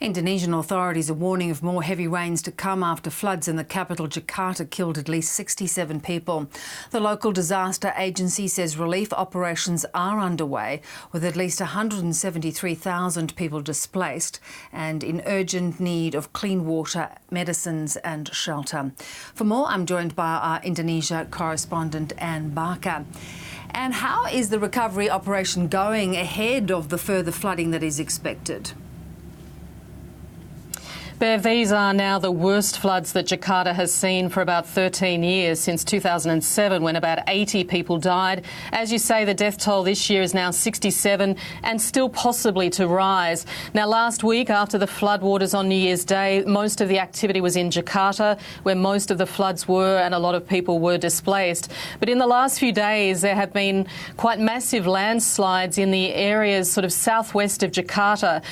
Indonesian authorities are warning of more heavy rains to come after floods in the capital Jakarta killed at least 67 people. The local disaster agency says relief operations are underway, with at least 173,000 people displaced and in urgent need of clean water, medicines and shelter. For more, I'm joined by our Indonesia correspondent Anne Barker. And how is the recovery operation going ahead of the further flooding that is expected? Bev, these are now the worst floods that Jakarta has seen for about 13 years, since 2007, when about 80 people died. As you say, the death toll this year is now 67 and still possibly to rise. Now, last week, after the floodwaters on New Year's Day, most of the activity was in Jakarta, where most of the floods were, and a lot of people were displaced. But in the last few days, there have been quite massive landslides in the areas sort of southwest of Jakarta.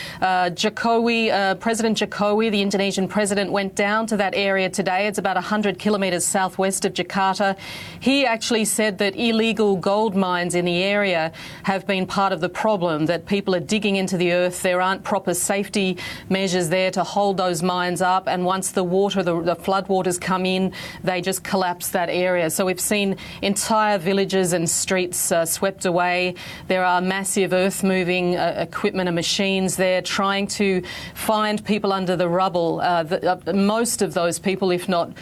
President Jokowi, the Indonesian president, went down to that area today. It's about 100 kilometres southwest of Jakarta. He actually said that illegal gold mines in the area have been part of the problem, that people are digging into the earth. There aren't proper safety measures there to hold those mines up, and once the floodwaters come in, they just collapse that area. So we've seen entire villages and streets swept away. There are massive earth-moving equipment and machines there trying to find people under the rubble. Most of those people, if not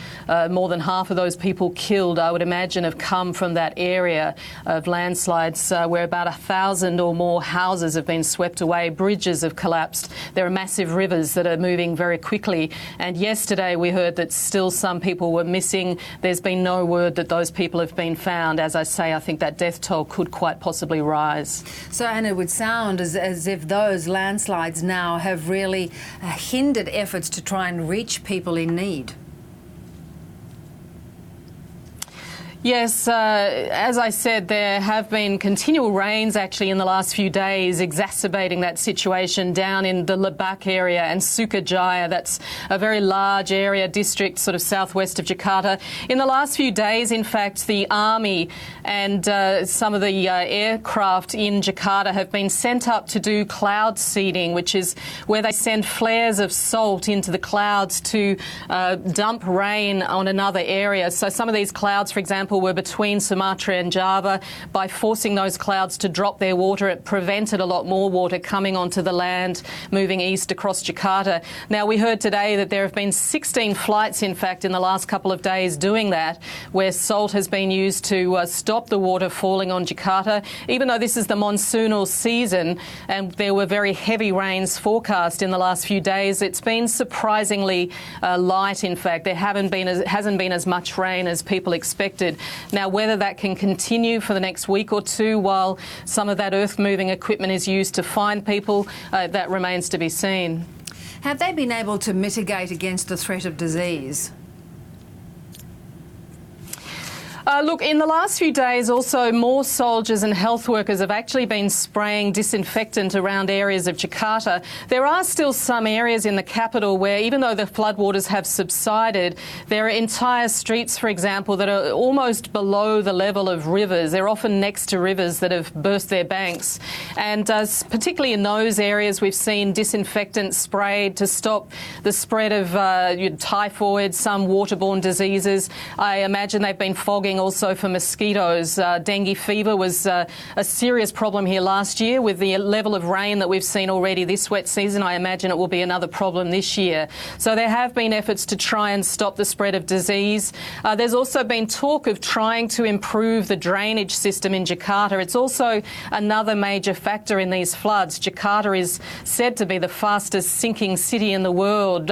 more than half of those people killed, I would imagine, have come from that area of landslides where about 1,000 or more houses have been swept away, bridges have collapsed. There are massive rivers that are moving very quickly. And yesterday we heard that still some people were missing. There's been no word that those people have been found. As I say, I think that death toll could quite possibly rise. So, and it would sound as if those landslides now have really hindered efforts to try and reach people in need. Yes, as I said, there have been continual rains actually in the last few days, exacerbating that situation down in the Lebak area and Sukajaya. That's a very large area, district sort of southwest of Jakarta. In the last few days, in fact, the army and some of the aircraft in Jakarta have been sent up to do cloud seeding, which is where they send flares of salt into the clouds to dump rain on another area. So some of these clouds, for example, were between Sumatra and Java. By forcing those clouds to drop their water, it prevented a lot more water coming onto the land, moving east across Jakarta. Now, we heard today that there have been 16 flights, in fact, in the last couple of days doing that, where salt has been used to stop the water falling on Jakarta. Even though this is the monsoonal season and there were very heavy rains forecast in the last few days, it's been surprisingly light, in fact. There hasn't been as much rain as people expected. Now, whether that can continue for the next week or two while some of that earth-moving equipment is used to find people, that remains to be seen. Have they been able to mitigate against the threat of disease? Look, in the last few days also, more soldiers and health workers have actually been spraying disinfectant around areas of Jakarta. There are still some areas in the capital where, even though the floodwaters have subsided, there are entire streets, for example, that are almost below the level of rivers. They're often next to rivers that have burst their banks. And particularly in those areas, we've seen disinfectant sprayed to stop the spread of typhoid, some waterborne diseases. I imagine they've been fogging also for mosquitoes. Dengue fever was a serious problem here last year. With the level of rain that we've seen already this wet season, I imagine it will be another problem this year. So there have been efforts to try and stop the spread of disease. There's also been talk of trying to improve the drainage system in Jakarta. It's also another major factor in these floods. Jakarta is said to be the fastest sinking city in the world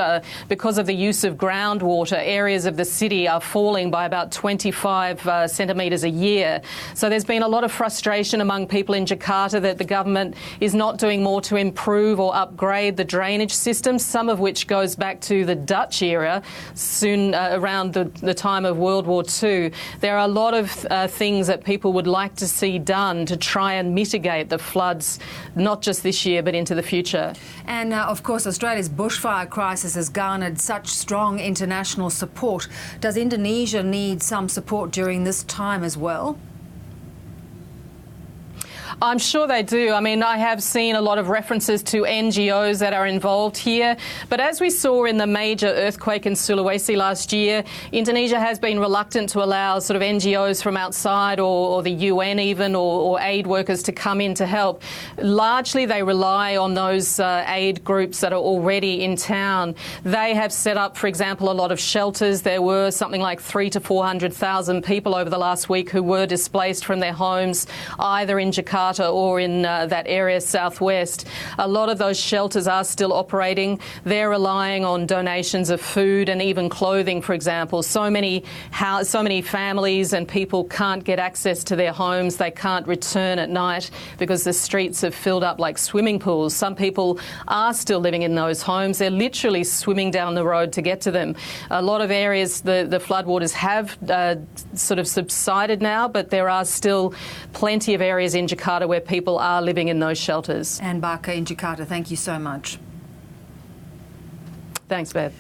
because of the use of groundwater. Areas of the city are falling by about 25 centimetres a year. So there's been a lot of frustration among people in Jakarta that the government is not doing more to improve or upgrade the drainage system, some of which goes back to the Dutch era, soon around the time of World War II. There are a lot of things that people would like to see done to try and mitigate the floods, not just this year, but into the future. And of course, Australia's bushfire crisis has garnered such strong international support. Does Indonesia need some support during this time as well? I'm sure they do. I mean, I have seen a lot of references to NGOs that are involved here. But as we saw in the major earthquake in Sulawesi last year, Indonesia has been reluctant to allow sort of NGOs from outside or the UN even or aid workers to come in to help. Largely, they rely on those aid groups that are already in town. They have set up, for example, a lot of shelters. There were something like 300,000 to 400,000 people over the last week who were displaced from their homes, either in Jakarta or in that area southwest. A lot of those shelters are still operating. They're relying on donations of food and even clothing, for example. So many families and people can't get access to their homes. They can't return at night because the streets have filled up like swimming pools. Some people are still living in those homes. They're literally swimming down the road to get to them. A lot of areas, the floodwaters have sort of subsided now, but there are still plenty of areas in Jakarta where people are living in those shelters. Anne Barker in Jakarta, thank you so much. Thanks, Bev.